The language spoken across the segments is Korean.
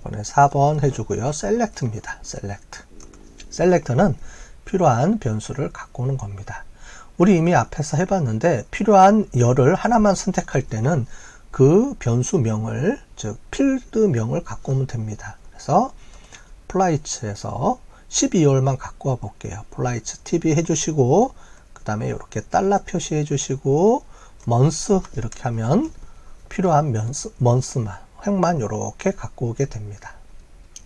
이번에 4번 해주고요. 셀렉트입니다. 셀렉트는 필요한 변수를 갖고 오는 겁니다. 우리 이미 앞에서 해봤는데 필요한 열을 하나만 선택할 때는 그 변수명을, 즉 필드명을 갖고 오면 됩니다. 그래서 플라이츠에서 12월만 갖고 와 볼게요. 플라이츠 TV 해주시고 그 다음에 이렇게 달러 표시해 주시고 month 이렇게 하면 필요한 month만, 획만 이렇게 갖고 오게 됩니다.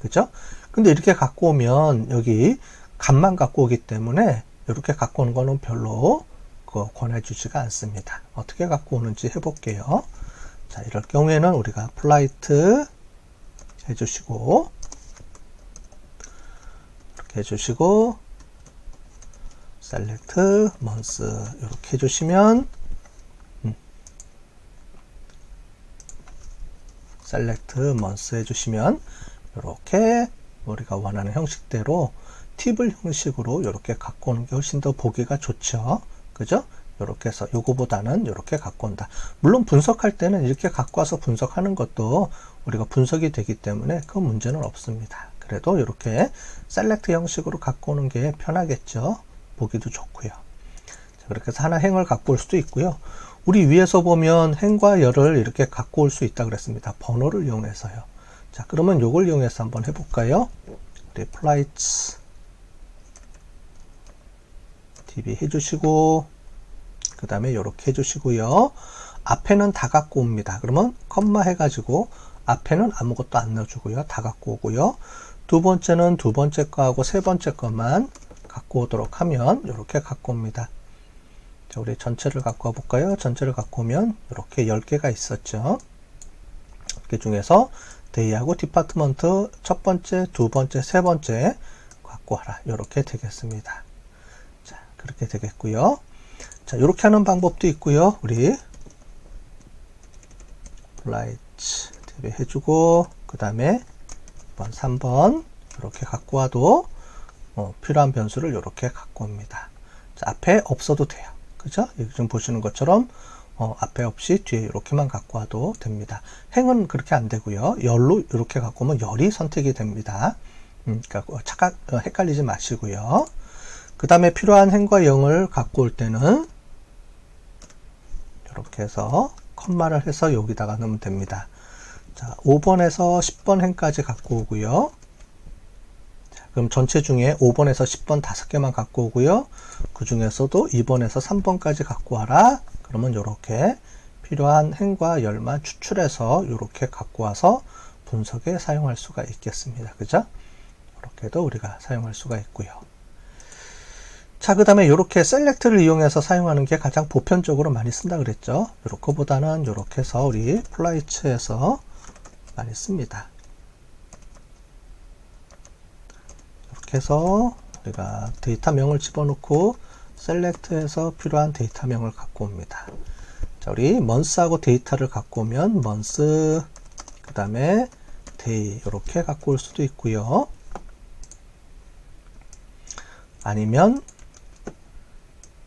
그죠? 근데 이렇게 갖고 오면 여기 값만 갖고 오기 때문에 이렇게 갖고 오는 거는 별로 권해주지가 않습니다. 어떻게 갖고 오는지 해볼게요. 자, 이럴 경우에는 우리가 플라이트 해주시고 이렇게 해주시고 셀렉트 month 이렇게 해주시면 셀렉트 month 해주시면 이렇게 우리가 원하는 형식대로 팁을 형식으로 이렇게 갖고 오는 게 훨씬 더 보기가 좋죠. 그죠? 이렇게 해서 요거보다는 이렇게 갖고 온다. 물론 분석할 때는 이렇게 갖고 와서 분석하는 것도 우리가 분석이 되기 때문에 그 문제는 없습니다. 그래도 이렇게 셀렉트 형식으로 갖고 오는 게 편하겠죠. 보기도 좋고요. 자, 그렇게 해서 하나 행을 갖고 올 수도 있고요. 우리 위에서 보면 행과 열을 이렇게 갖고 올 수 있다 그랬습니다. 번호를 이용해서요. 자, 그러면 요걸 이용해서 한번 해볼까요? 우리 플라이츠 TV 해주시고 그 다음에 이렇게 해주시고요. 앞에는 다 갖고 옵니다. 그러면 컴마 해가지고 앞에는 아무것도 안 넣어주고요. 다 갖고 오고요. 두 번째는 두 번째 거하고 세 번째 것만 갖고 오도록 하면 이렇게 갖고 옵니다. 자, 우리 전체를 갖고 와볼까요? 전체를 갖고 오면 이렇게 10개가 있었죠. 그 중에서 데이하고 디파트먼트 첫 번째, 두 번째, 세 번째 갖고 와라. 이렇게 되겠습니다. 자, 그렇게 되겠고요. 자, 이렇게 하는 방법도 있고요. 우리 플라이츠 TV 해주고 그 다음에 2번, 3번 이렇게 갖고 와도 필요한 변수를 이렇게 갖고 옵니다. 자, 앞에 없어도 돼요. 그죠? 여기 좀 보시는 것처럼 앞에 없이 뒤에 이렇게만 갖고 와도 됩니다. 행은 그렇게 안 되고요. 열로 이렇게 갖고 오면 열이 선택이 됩니다. 그러니까 헷갈리지 마시고요. 그 다음에 필요한 행과 0을 갖고 올 때는 이렇게 해서 컴마를 해서 여기다가 넣으면 됩니다. 자, 5번에서 10번 행까지 갖고 오고요. 자, 그럼 전체 중에 5번에서 10번 5개만 갖고 오고요. 그 중에서도 2번에서 3번까지 갖고 와라. 그러면 이렇게 필요한 행과 열만 추출해서 이렇게 갖고 와서 분석에 사용할 수가 있겠습니다. 그죠? 이렇게도 우리가 사용할 수가 있고요. 자, 그 다음에 이렇게 셀렉트를 이용해서 사용하는 게 가장 보편적으로 많이 쓴다 그랬죠. 이렇게보다는 이렇게 해서 우리 플라이츠에서 많이 씁니다. 이렇게 해서 우리가 데이터명을 집어넣고 셀렉트에서 필요한 데이터명을 갖고 옵니다. 자, 우리 month하고 데이터를 갖고 오면 month 그 다음에 day 이렇게 갖고 올 수도 있고요. 아니면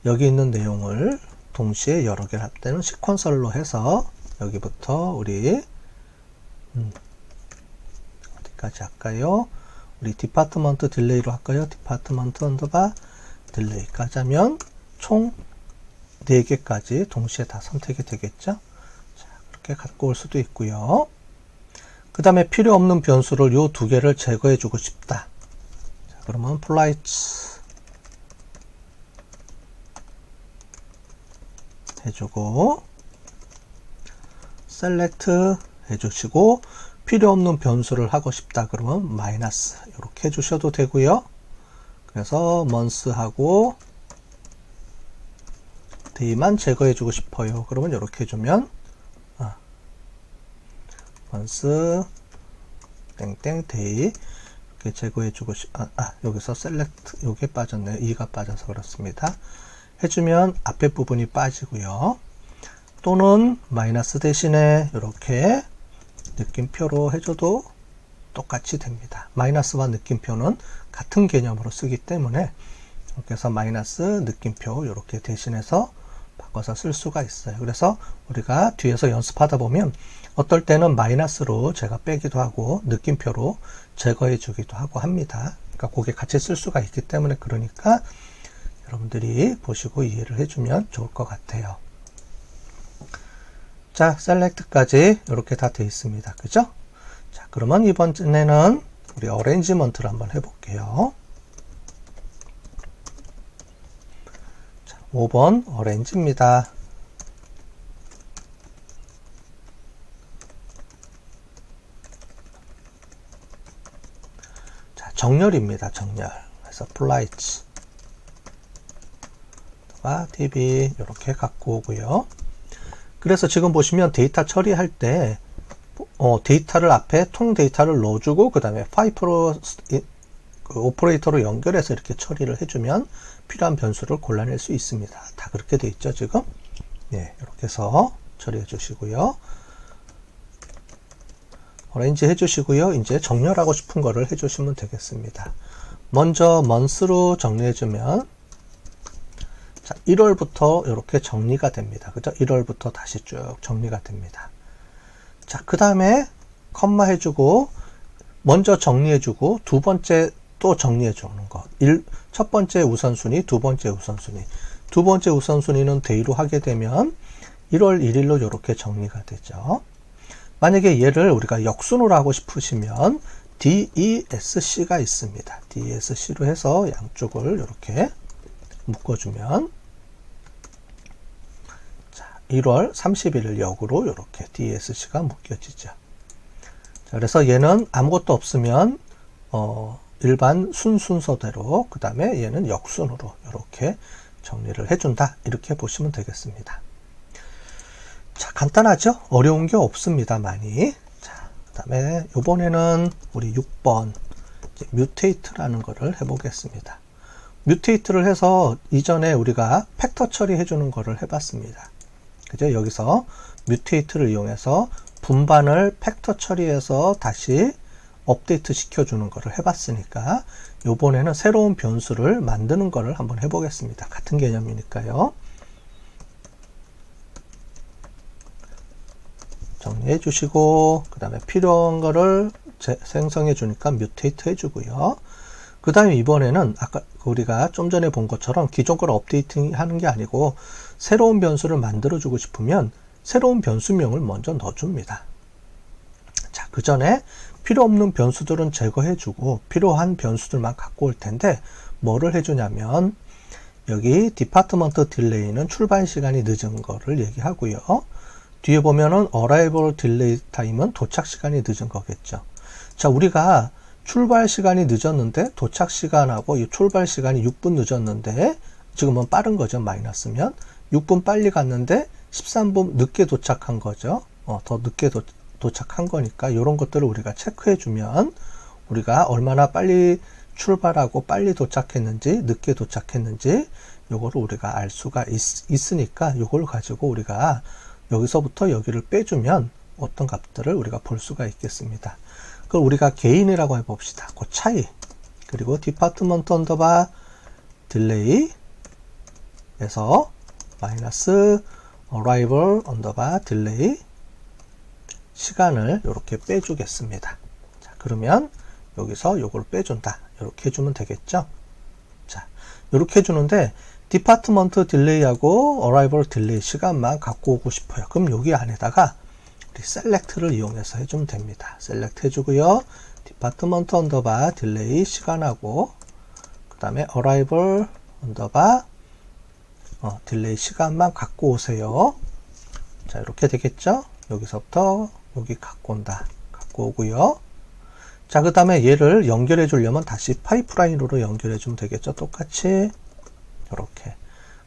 여기 있는 내용을 동시에 여러 개를 할 때는 시퀀설로 해서 여기부터 우리 어디까지 할까요? 우리 디파트먼트 딜레이로 할까요? 디파트먼트 언더바 딜레이까지 하면 총 4개까지 동시에 다 선택이 되겠죠? 자, 그렇게 갖고 올 수도 있고요. 그 다음에 필요 없는 변수를 요 2개를 제거해 주고 싶다. 자, 그러면 플라이츠 해주고 셀렉트 해주시고 필요 없는 변수를 하고 싶다 그러면 마이너스 이렇게 해주셔도 되고요. 그래서 month하고 day만 제거해 주고 싶어요. 그러면 이렇게 해주면 month 땡땡 day 이렇게 제거해 주고 여기서 셀렉트 요게 빠졌네요. 2가 빠져서 그렇습니다. 해주면 앞에 부분이 빠지고요. 또는 마이너스 대신에 이렇게 느낌표로 해줘도 똑같이 됩니다. 마이너스와 느낌표는 같은 개념으로 쓰기 때문에 이렇게 해서 마이너스 느낌표 이렇게 대신해서 바꿔서 쓸 수가 있어요. 그래서 우리가 뒤에서 연습하다 보면 어떨 때는 마이너스로 제가 빼기도 하고 느낌표로 제거해 주기도 하고 합니다. 그러니까 그게 같이 쓸 수가 있기 때문에 그러니까 여러분들이 보시고 이해를 해주면 좋을 것 같아요. 자, 셀렉트까지 이렇게 다 되어 있습니다. 그죠? 자, 그러면 이번에는 우리 어레인지먼트를 한번 해볼게요. 자, 5번 어레인지입니다. 자, 정렬입니다. 정렬. 그래서 플라이츠 DB 이렇게 갖고 오고요. 그래서 지금 보시면 데이터 처리할 때 데이터를 앞에 통 데이터를 넣어주고 그 다음에 파이프로 오퍼레이터로 연결해서 이렇게 처리를 해주면 필요한 변수를 골라낼 수 있습니다. 다 그렇게 돼 있죠 지금. 네, 이렇게 해서 처리해 주시고요. 어레인지 해주시고요. 이제 정렬하고 싶은 거를 해주시면 되겠습니다. 먼저 month로 정리해주면 자, 1월부터 이렇게 정리가 됩니다. 그죠? 1월부터 다시 쭉 정리가 됩니다. 자, 그 다음에 컴마 해주고 먼저 정리해주고 두 번째 또 정리해주는 거. 첫 번째 우선순위, 두 번째 우선순위. 두 번째 우선순위는 데이로 하게 되면 1월 1일로 이렇게 정리가 되죠. 만약에 얘를 우리가 역순으로 하고 싶으시면 DESC가 있습니다. DESC로 해서 양쪽을 이렇게 묶어주면 자, 1월 31일 역으로 이렇게 DESC가 묶여지죠. 자, 그래서 얘는 아무것도 없으면 일반 순서대로 그 다음에 얘는 역순으로 이렇게 정리를 해준다. 이렇게 보시면 되겠습니다. 자, 간단하죠? 어려운 게 없습니다. 많이. 자, 그 다음에 이번에는 우리 6번 뮤테이트라는 거를 해보겠습니다. 뮤테이트를 해서 이전에 우리가 팩터 처리해 주는 거를 해봤습니다. 그죠? 여기서 뮤테이트를 이용해서 분반을 팩터 처리해서 다시 업데이트 시켜주는 거를 해봤으니까 이번에는 새로운 변수를 만드는 거를 한번 해보겠습니다. 같은 개념이니까요. 정리해 주시고 그 다음에 필요한 거를 생성해 주니까 뮤테이트 해주고요. 그 다음에 이번에는 아까 우리가 좀 전에 본 것처럼 기존 걸 업데이팅 하는 게 아니고 새로운 변수를 만들어 주고 싶으면 새로운 변수명을 먼저 넣어줍니다. 자, 그 전에 필요 없는 변수들은 제거해 주고 필요한 변수들만 갖고 올 텐데 뭐를 해주냐면 여기 디파트먼트 딜레이는 출발 시간이 늦은 거를 얘기하고요. 뒤에 보면은 arrival delay time은 도착 시간이 늦은 거겠죠. 자, 우리가 출발 시간이 늦었는데 도착 시간하고 이 출발 시간이 6분 늦었는데 지금은 빠른 거죠. 마이너스면 6분 빨리 갔는데 13분 늦게 도착한 거죠. 더 늦게 도착한 거니까 이런 것들을 우리가 체크해 주면 우리가 얼마나 빨리 출발하고 빨리 도착했는지 늦게 도착했는지 요거를 우리가 알 수가 있으니까 요걸 가지고 우리가 여기서부터 여기를 빼주면 어떤 값들을 우리가 볼 수가 있겠습니다. 그걸 우리가 개인이라고 해봅시다. 그 차이. 그리고 디파트먼트 언더바 딜레이 에서 마이너스 arrival 언더바 딜레이 시간을 이렇게 빼주겠습니다. 자, 그러면 여기서 요걸 빼준다. 이렇게 해주면 되겠죠. 자, 이렇게 해주는데 디파트먼트 딜레이하고 arrival 딜레이 시간만 갖고 오고 싶어요. 그럼 여기 안에다가 우리 셀렉트를 이용해서 해주면 됩니다. 셀렉트 해주고요. 디파트먼트 언더바 딜레이 시간하고 그 다음에 arrival 언더바 딜레이 시간만 갖고 오세요. 자, 이렇게 되겠죠. 여기서부터 여기 갖고 온다. 갖고 오고요. 자, 그 다음에 얘를 연결해 주려면 다시 파이프라인으로 연결해 주면 되겠죠. 똑같이 이렇게.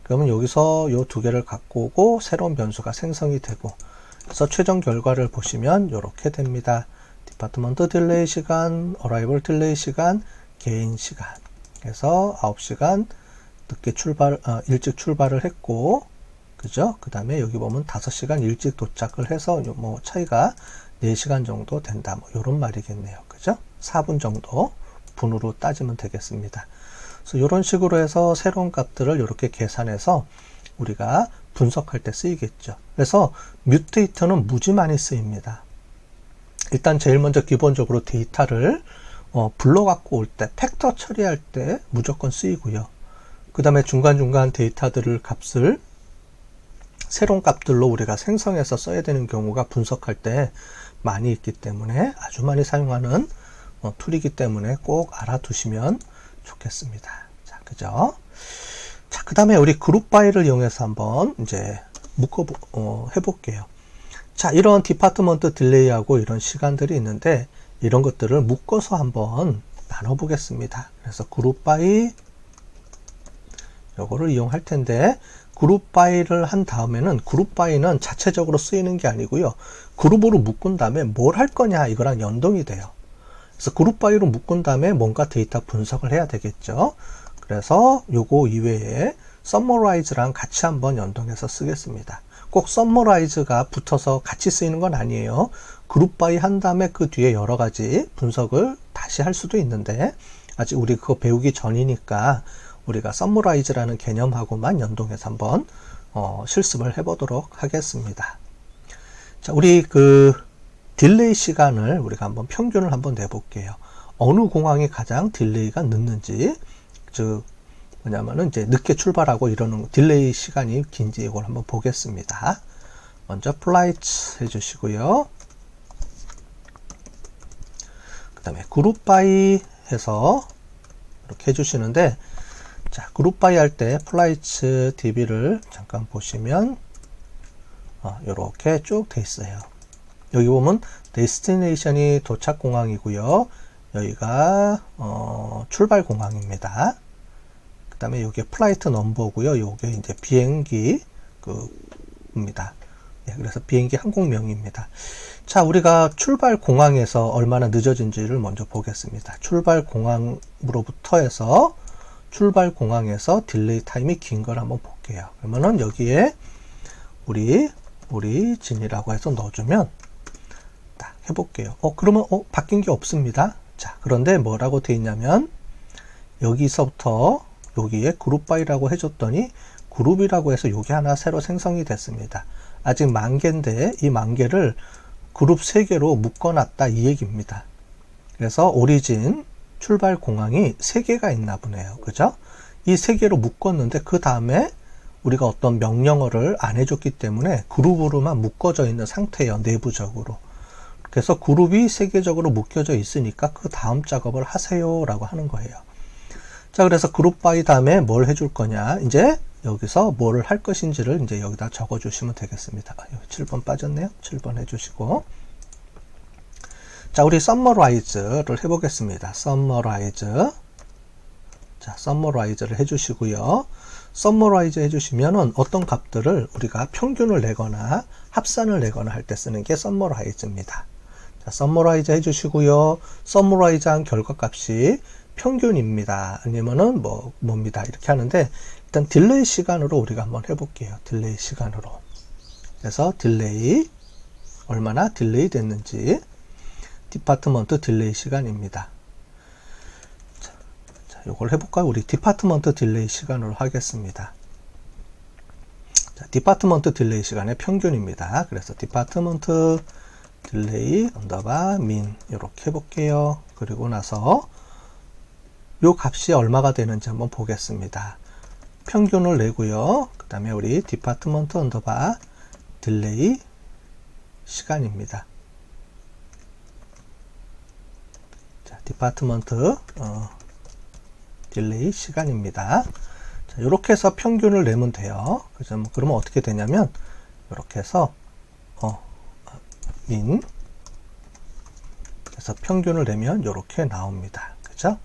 그러면 여기서 이 두 개를 갖고 오고 새로운 변수가 생성이 되고 그래서 최종 결과를 보시면 이렇게 됩니다. 디파트먼트 딜레이 시간, 어라이벌 딜레이 시간, 개인 시간. 그래서 9시간 늦게 일찍 출발을 했고, 그죠? 그 다음에 여기 보면 5시간 일찍 도착을 해서 뭐 차이가 4시간 정도 된다. 뭐 이런 말이겠네요. 그죠? 4분 정도 분으로 따지면 되겠습니다. 그래서 이런 식으로 해서 새로운 값들을 이렇게 계산해서 우리가 분석할 때 쓰이겠죠. 그래서 뮤테이터는 무지 많이 쓰입니다. 일단 제일 먼저 기본적으로 데이터를 불러 갖고 올 때, 팩터 처리할 때 무조건 쓰이고요. 그 다음에 중간중간 데이터들을 값을 새로운 값들로 우리가 생성해서 써야 되는 경우가 분석할 때 많이 있기 때문에 아주 많이 사용하는 툴이기 때문에 꼭 알아두시면 좋겠습니다. 자, 그죠? 자, 그 다음에 우리 그룹 바이를 이용해서 한번 이제 해볼게요. 자, 이런 디파트먼트 딜레이하고 이런 시간들이 있는데 이런 것들을 묶어서 한번 나눠보겠습니다. 그래서 그룹 바이 요거를 이용할 텐데 그룹 바이를 한 다음에는 그룹 바이는 자체적으로 쓰이는 게 아니고요. 그룹으로 묶은 다음에 뭘 할 거냐 이거랑 연동이 돼요. 그래서 그룹 바이로 묶은 다음에 뭔가 데이터 분석을 해야 되겠죠. 그래서 요거 이외에 summarize랑 같이 한번 연동해서 쓰겠습니다. 꼭 summarize가 붙어서 같이 쓰이는 건 아니에요. 그룹 바이 한 다음에 그 뒤에 여러 가지 분석을 다시 할 수도 있는데 아직 우리 그거 배우기 전이니까 우리가 summarize라는 개념하고만 연동해서 한번 실습을 해보도록 하겠습니다. 자, 우리 그 딜레이 시간을 우리가 한번 평균을 한번 내볼게요. 어느 공항이 가장 딜레이가 늦는지, 즉 뭐냐면은 이제 늦게 출발하고 이러는 딜레이 시간이 긴지 이걸 한번 보겠습니다. 먼저 flights 해주시고요. 그 다음에 그룹 바이 해서 이렇게 해주시는데, 자, 그룹 바이 할 때 flights db를 잠깐 보시면 이렇게 쭉 돼 있어요. 여기 보면 destination이 도착 공항이고요. 여기가 출발 공항입니다. 그 다음에 여기 플라이트 넘버고요. 요게 이제 비행기 입니다. 네, 그래서 비행기 항공명입니다. 자, 우리가 출발 공항에서 얼마나 늦어진지를 먼저 보겠습니다. 출발 공항으로부터 해서 출발 공항에서 딜레이 타임이 긴 걸 한번 볼게요. 그러면은 여기에 우리 진이라고 해서 넣어주면 딱 해볼게요. 그러면 바뀐 게 없습니다. 자, 그런데 뭐라고 돼 있냐면 여기서부터 여기에 그룹 바이라고 해줬더니 그룹이라고 해서 여기 하나 새로 생성이 됐습니다. 아직 10,000개인데 이 10,000개를 그룹 3개로 묶어놨다 이 얘기입니다. 그래서 오리진 출발 공항이 3개가 있나 보네요. 그죠? 이 3개로 묶었는데 그 다음에 우리가 어떤 명령어를 안 해줬기 때문에 그룹으로만 묶어져 있는 상태예요. 내부적으로. 그래서 그룹이 3개적으로 묶여져 있으니까 그 다음 작업을 하세요 라고 하는 거예요. 자, 그래서 그룹 바이 다음에 뭘 해줄 거냐, 이제 여기서 뭘 할 것인지를 이제 여기다 적어 주시면 되겠습니다. 여기 7번 빠졌네요. 7번 해주시고, 자, 우리 summarize를 해보겠습니다. summarize. 자, summarize를 해주시고요. summarize 해주시면은 어떤 값들을 우리가 평균을 내거나 합산을 내거나 할 때 쓰는 게 summarize입니다. 자, summarize 해주시고요. summarize한 결과값이 평균입니다. 아니면은 뭡니다. 이렇게 하는데 일단 딜레이 시간으로 우리가 한번 해볼게요. 딜레이 시간으로. 그래서 딜레이 얼마나 딜레이 됐는지 디파트먼트 딜레이 시간입니다. 자, 요걸 해볼까요? 우리 디파트먼트 딜레이 시간으로 하겠습니다. 자, 디파트먼트 딜레이 시간의 평균입니다. 그래서 디파트먼트 딜레이 언더바 민 이렇게 해볼게요. 그리고 나서 요 값이 얼마가 되는지 한번 보겠습니다. 평균을 내고요. 그 다음에 우리 디파트먼트 언더바 딜레이 시간입니다. 자, 디파트먼트 딜레이 시간입니다. 자, 이렇게 해서 평균을 내면 돼요. 그래서 그러면 어떻게 되냐면 이렇게 해서 민 그래서 평균을 내면 이렇게 나옵니다. 그죠?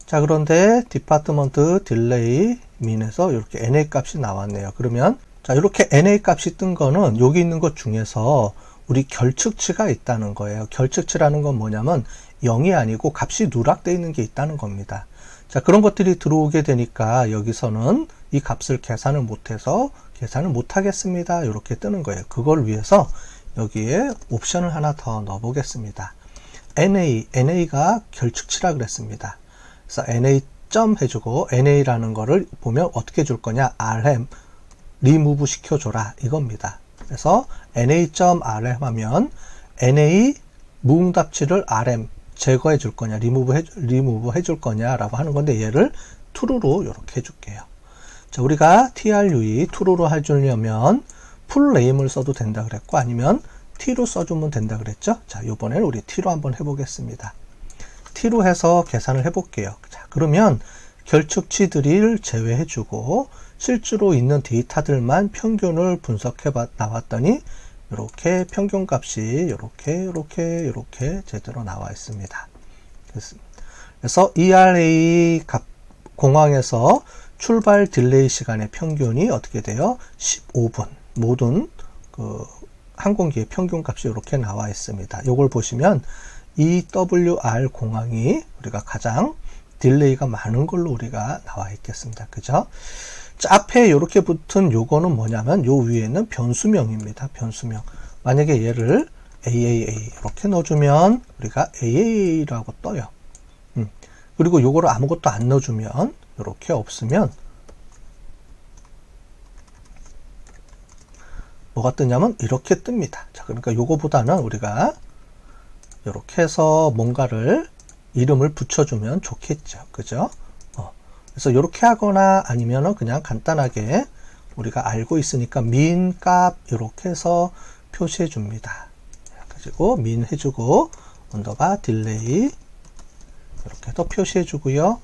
자, 그런데 디파트먼트 딜레이 민에서 이렇게 NA 값이 나왔네요. 그러면 자, 이렇게 NA 값이 뜬 거는 여기 있는 것 중에서 우리 결측치가 있다는 거예요. 결측치라는 건 뭐냐면 0이 아니고 값이 누락되어 있는 게 있다는 겁니다. 자, 그런 것들이 들어오게 되니까 여기서는 이 값을 계산을 못해서 계산을 못하겠습니다. 이렇게 뜨는 거예요. 그걸 위해서 여기에 옵션을 하나 더 넣어 보겠습니다. NA가 결측치라 그랬습니다. 그래서 NA 점 해주고 NA라는 거를 보면 어떻게 줄 거냐, RM 리무브 시켜줘라 이겁니다. 그래서 na.rm 하면 na 무응답치를 rm 제거해 줄 거냐, 리무브 해줄 거냐 라고 하는 건데, 얘를 true로 이렇게 해줄게요. 자, 우리가 true true로 해주려면 풀네임을 써도 된다 그랬고, 아니면 t로 써주면 된다 그랬죠. 자, 요번에는 우리 t로 한번 해보겠습니다. t로 해서 계산을 해볼게요. 자, 그러면 결축치들을 제외해주고 실제로 있는 데이터들만 평균을 분석해 나왔더니 이렇게 평균값이 이렇게 제대로 나와 있습니다. 그래서 ERA 공항에서 출발 딜레이 시간의 평균이 어떻게 돼요? 15분. 모든 그 항공기의 평균값이 이렇게 나와 있습니다. 이걸 보시면 EWR 공항이 우리가 가장 딜레이가 많은 걸로 우리가 나와 있겠습니다. 그죠? 자, 앞에 이렇게 붙은 요거는 뭐냐면 요 위에는 변수명입니다. 변수명. 만약에 얘를 AAA 이렇게 넣어주면 우리가 AAA라고 떠요. 그리고 요거를 아무것도 안 넣어주면 이렇게 없으면 뭐가 뜨냐면 이렇게 뜹니다. 자, 그러니까 요거보다는 우리가 이렇게 해서 뭔가를 이름을 붙여주면 좋겠죠. 그죠? 그래서 이렇게 하거나 아니면은 그냥 간단하게 우리가 알고 있으니까 min 값 이렇게 해서 표시해 줍니다. 그리고 min 해주고 언더바 딜레이 이렇게 또 표시해 주고요.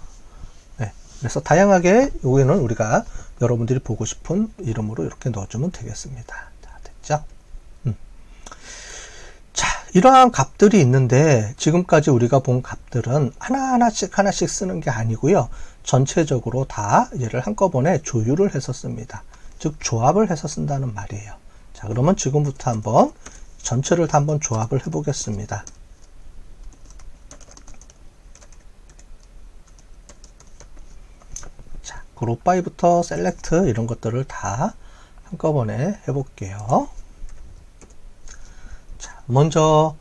네, 그래서 다양하게 여기는 우리가 여러분들이 보고 싶은 이름으로 이렇게 넣어주면 되겠습니다. 자, 됐죠? 자, 이러한 값들이 있는데 지금까지 우리가 본 값들은 하나씩 쓰는 게 아니고요. 전체적으로 다 얘를 한꺼번에 조율을 해서 씁니다. 즉 조합을 해서 쓴다는 말이에요. 자, 그러면 지금부터 한번 전체를 다 한번 조합을 해 보겠습니다. 자, 그룹 바이부터 셀렉트 이런 것들을 다 한꺼번에 해 볼게요. 자, 먼저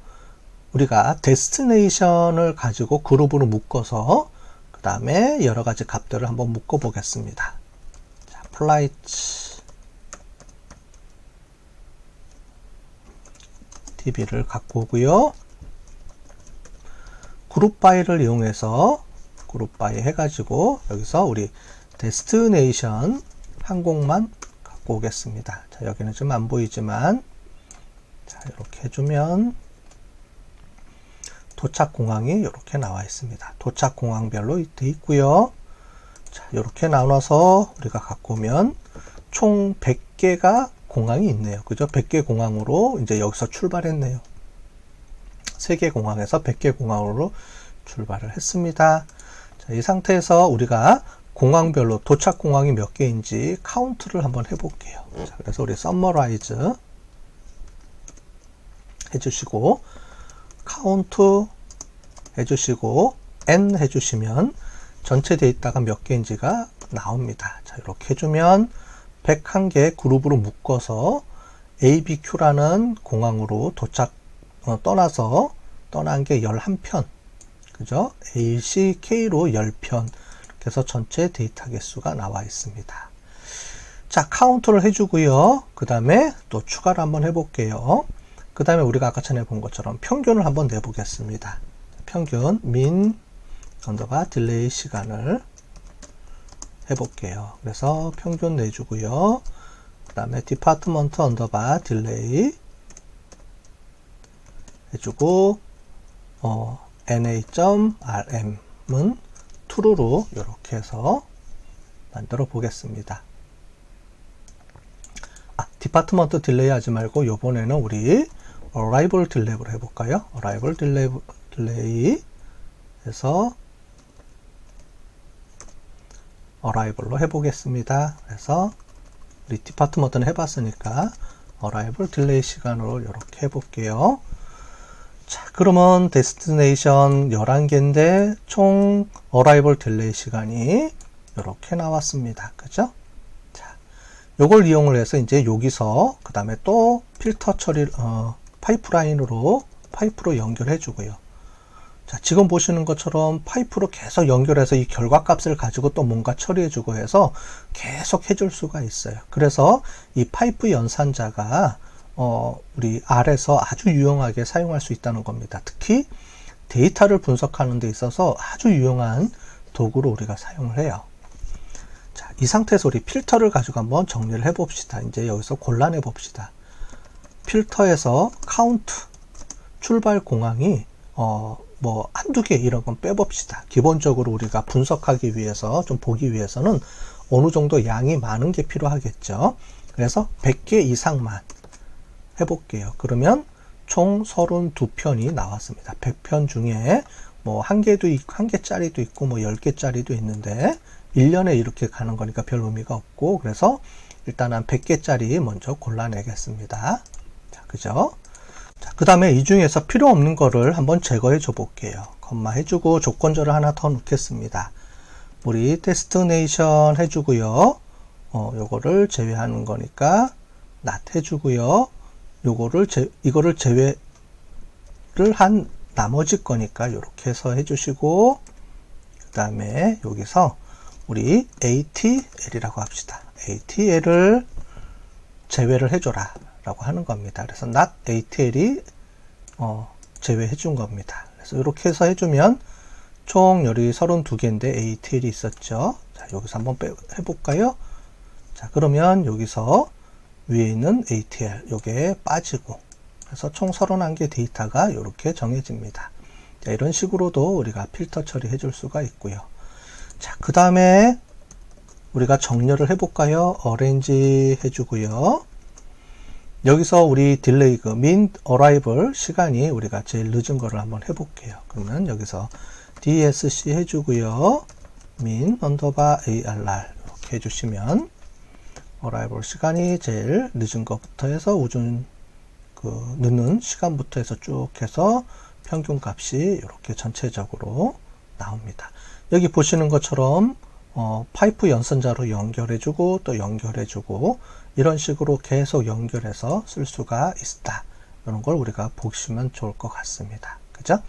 우리가 데스티네이션을 가지고 그룹으로 묶어서 그 다음에 여러 가지 값들을 한번 묶어 보겠습니다. 자, flight db를 갖고 오고요. 그룹 바이를 이용해서 그룹 바이 해가지고 여기서 우리 데스티네이션 항공만 갖고 오겠습니다. 자, 여기는 좀 안 보이지만 자, 이렇게 해주면 도착 공항이 이렇게 나와 있습니다. 도착 공항별로 되어 있고요. 자, 이렇게 나눠서 우리가 갖고 오면 총 100개가 공항이 있네요. 그죠? 100개 공항으로 이제 여기서 출발했네요. 3개 공항에서 100개 공항으로 출발을 했습니다. 자, 이 상태에서 우리가 공항별로 도착 공항이 몇 개인지 카운트를 한번 해볼게요. 자, 그래서 우리 서머라이즈 해주시고 카운트 해주시고 n 해주시면 전체 데이터가 몇 개인지가 나옵니다. 자, 이렇게 해주면 101개 그룹으로 묶어서 ABQ라는 공항으로 떠나서 떠난 게 11편. 그죠? ACK로 10편. 그래서 전체 데이터 개수가 나와 있습니다. 자, 카운트를 해주고요. 그 다음에 또 추가를 한번 해볼게요. 그 다음에 우리가 아까 전에 본 것처럼 평균을 한번 내보겠습니다. 평균 min 언더바 딜레이 시간을 해볼게요. 그래서 평균 내주고요. 그 다음에 디파트먼트 언더바 딜레이 해주고 na.rm은 true로 이렇게 해서 만들어 보겠습니다. 디파트먼트 딜레이 하지 말고 요번에는 우리 arrival 딜레이로 해볼까요? arrival 딜레이 해서 arrival로 해보겠습니다. 그래서 우리 디파트먼트는 해봤으니까 arrival 딜레이 시간으로 이렇게 해볼게요. 자, 그러면 데스티네이션 11개인데 총 arrival 딜레이 시간이 이렇게 나왔습니다. 그죠? 자, 요걸 이용을 해서 이제 여기서 그 다음에 또 필터 처리 파이프로 연결해 주고요. 자, 지금 보시는 것처럼 파이프로 계속 연결해서 이 결과값을 가지고 또 뭔가 처리해주고 해서 계속 해줄 수가 있어요. 그래서 이 파이프 연산자가 우리 R에서 아주 유용하게 사용할 수 있다는 겁니다. 특히 데이터를 분석하는 데 있어서 아주 유용한 도구로 우리가 사용을 해요. 자, 이 상태에서 우리 필터를 가지고 한번 정리를 해 봅시다. 이제 여기서 골라내 봅시다. 필터에서 카운트 출발 공항이 뭐 한두 개 이런 건 빼봅시다. 기본적으로 우리가 분석하기 위해서 좀 보기 위해서는 어느 정도 양이 많은 게 필요하겠죠. 그래서 100개 이상만 해볼게요. 그러면 총 32편이 나왔습니다. 100편 중에 뭐 한 개짜리도 있고 뭐 10개짜리도 있는데 1년에 이렇게 가는 거니까 별 의미가 없고, 그래서 일단 한 100개짜리 먼저 골라내겠습니다. 자, 그죠? 자, 그 다음에 이 중에서 필요 없는 거를 한번 제거해 줘 볼게요. 컴마 해주고 조건절을 하나 더 넣겠습니다. 우리 데스티네이션 해주고요. 요거를 제외하는 거니까 not 해주고요. 이거를 제외를 한 나머지 거니까 이렇게 해서 해주시고, 그 다음에 여기서 우리 ATL이라고 합시다. ATL을 제외를 해줘라 라고 하는 겁니다. 그래서 not ATL이 제외해 준 겁니다. 그래서 이렇게 해서 해주면 총 열이 32개인데 ATL이 있었죠. 자, 여기서 한번 해볼까요? 자, 그러면 여기서 위에 있는 ATL 요게 빠지고, 그래서 총 31개 데이터가 이렇게 정해집니다. 자, 이런 식으로도 우리가 필터 처리해 줄 수가 있고요. 자, 그 다음에 우리가 정렬을 해볼까요? 어레인지 해주고요. 여기서 우리 딜레이 min arrival 시간이 우리가 제일 늦은 거를 한번 해볼게요. 그러면 여기서 DSC 해주고요. min ARR 이렇게 해주시면 arrival 시간이 제일 늦은 것부터 해서 늦는 시간부터 해서 쭉 해서 평균 값이 이렇게 전체적으로 나옵니다. 여기 보시는 것처럼 파이프 연산자로 연결해주고 또 연결해주고 이런 식으로 계속 연결해서 쓸 수가 있다. 이런 걸 우리가 보시면 좋을 것 같습니다. 그죠?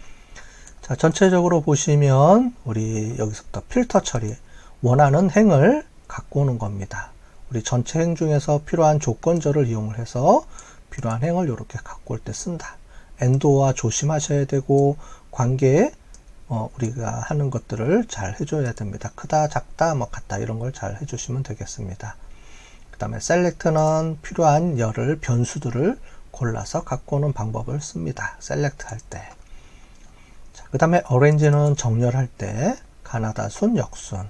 자, 전체적으로 보시면 우리 여기서부터 필터 처리, 원하는 행을 갖고 오는 겁니다. 우리 전체 행 중에서 필요한 조건절을 이용을 해서 필요한 행을 이렇게 갖고 올 때 쓴다. 엔도와 조심하셔야 되고, 관계에 우리가 하는 것들을 잘 해줘야 됩니다. 크다, 작다, 뭐 같다 이런 걸 잘 해주시면 되겠습니다. 그 다음에 select는 필요한 열을, 변수들을 골라서 갖고 오는 방법을 씁니다. select 할 때. 그 다음에 arrange는 정렬할 때, 가나다순, 역순.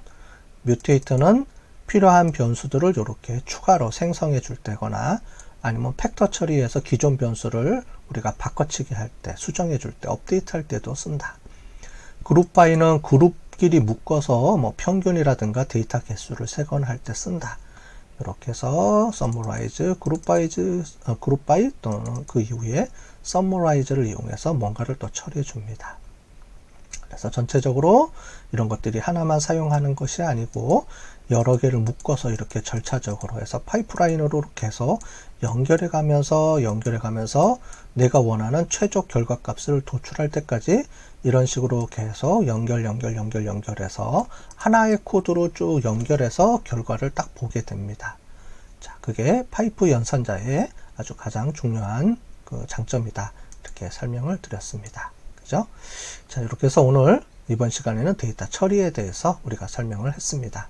mutate는 필요한 변수들을 이렇게 추가로 생성해 줄 때거나 아니면 팩터 처리해서 기존 변수를 우리가 바꿔치기 할 때, 수정해 줄 때, 업데이트 할 때도 쓴다. 그룹 바이는 그룹끼리 묶어서 뭐 평균이라든가 데이터 개수를 세건할 때 쓴다. 이렇게 해서 summarize, 그룹 바이 또는 그 이후에 summarize를 이용해서 뭔가를 또 처리해 줍니다. 그래서 전체적으로 이런 것들이 하나만 사용하는 것이 아니고 여러 개를 묶어서 이렇게 절차적으로 해서 파이프라인으로 이렇게 해서 연결해 가면서 내가 원하는 최종 결과값을 도출할 때까지 이런 식으로 계속 연결해서 하나의 코드로 쭉 연결해서 결과를 딱 보게 됩니다. 자, 그게 파이프 연산자의 아주 가장 중요한 그 장점이다. 이렇게 설명을 드렸습니다. 그죠? 자, 이렇게 해서 오늘 이번 시간에는 데이터 처리에 대해서 우리가 설명을 했습니다.